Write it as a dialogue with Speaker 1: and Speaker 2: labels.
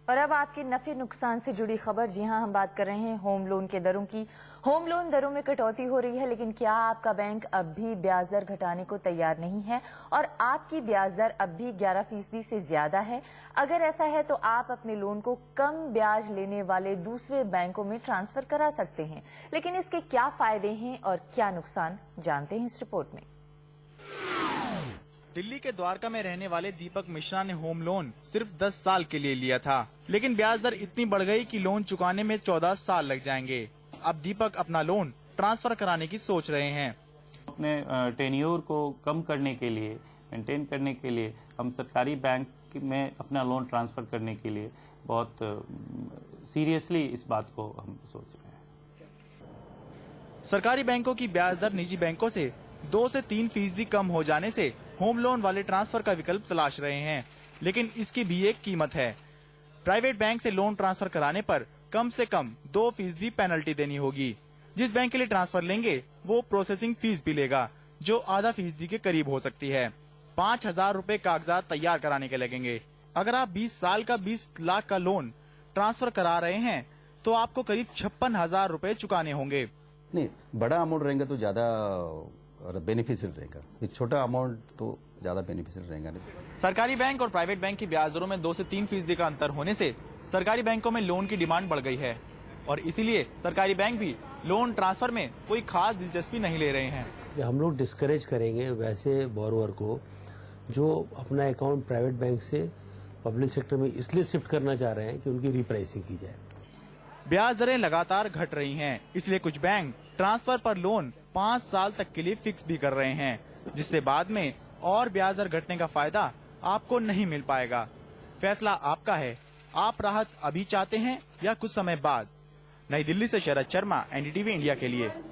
Speaker 1: और अब आपके नफे नुकसान से जुड़ी खबर। जी हां, हम बात कर रहे हैं होम लोन के दरों की। होम लोन दरों में कटौती हो रही है, लेकिन क्या आपका बैंक अब भी ब्याज दर घटाने को तैयार नहीं है और आपकी ब्याज दर अब भी 11% से ज्यादा है? अगर ऐसा है तो आप अपने लोन को कम ब्याज लेने वाले दूसरे बैंकों में ट्रांसफर करा सकते हैं, लेकिन इसके क्या फायदे हैं और क्या नुकसान, जानते हैं इस रिपोर्ट में।
Speaker 2: दिल्ली के द्वारका में रहने वाले दीपक मिश्रा ने होम लोन सिर्फ 10 साल के लिए लिया था, लेकिन ब्याज दर इतनी बढ़ गई कि लोन चुकाने में 14 साल लग जाएंगे। अब दीपक अपना लोन ट्रांसफर कराने की सोच रहे हैं।
Speaker 3: अपने टेन्योर को कम करने के लिए, मेंटेन करने के लिए हम सरकारी बैंक में अपना लोन ट्रांसफर करने के लिए बहुत सीरियसली इस बात को हम सोच रहे हैं।
Speaker 2: सरकारी बैंकों की ब्याज दर निजी बैंकों से 2 से 3% कम हो जाने से होम लोन वाले ट्रांसफर का विकल्प तलाश रहे हैं, लेकिन इसकी भी एक कीमत है। प्राइवेट बैंक से लोन ट्रांसफर कराने पर कम से कम 2% पेनल्टी देनी होगी। जिस बैंक के लिए ट्रांसफर लेंगे वो प्रोसेसिंग फीस भी लेगा, जो आधा फीसदी के करीब हो सकती है। 5,000 रुपए कागजात तैयार कराने के लगेंगे। अगर आप 20 साल का 20 लाख का लोन ट्रांसफर करा रहे हैं तो आपको करीब 56,000 रुपए चुकाने होंगे।
Speaker 4: नहीं, बड़ा अमाउंट रहेगा तो ज्यादा बेनिफिशियल रहेगा, ये छोटा अमाउंट तो ज्यादा बेनिफिशियल रहेगा नहीं।
Speaker 2: सरकारी बैंक और प्राइवेट बैंक की ब्याज दरों में 2 से 3% का अंतर होने से सरकारी बैंकों में लोन की डिमांड बढ़ गई है और इसीलिए सरकारी बैंक भी लोन ट्रांसफर में कोई खास दिलचस्पी नहीं ले रहे हैं।
Speaker 5: हम लोग डिस्करेज करेंगे वैसे बोरोवर को जो अपना अकाउंट प्राइवेट बैंक से पब्लिक सेक्टर में इसलिए शिफ्ट करना चाह रहे हैं कि उनकी रिप्राइसिंग की जाए।
Speaker 2: ब्याज दरें लगातार घट रही हैं, इसलिए कुछ बैंक ट्रांसफर पर लोन 5 साल तक के लिए फिक्स भी कर रहे हैं, जिससे बाद में और ब्याज दर घटने का फायदा आपको नहीं मिल पाएगा। फैसला आपका है, आप राहत अभी चाहते हैं या कुछ समय बाद। नई दिल्ली से शरद शर्मा, एनडीटीवी इंडिया के लिए।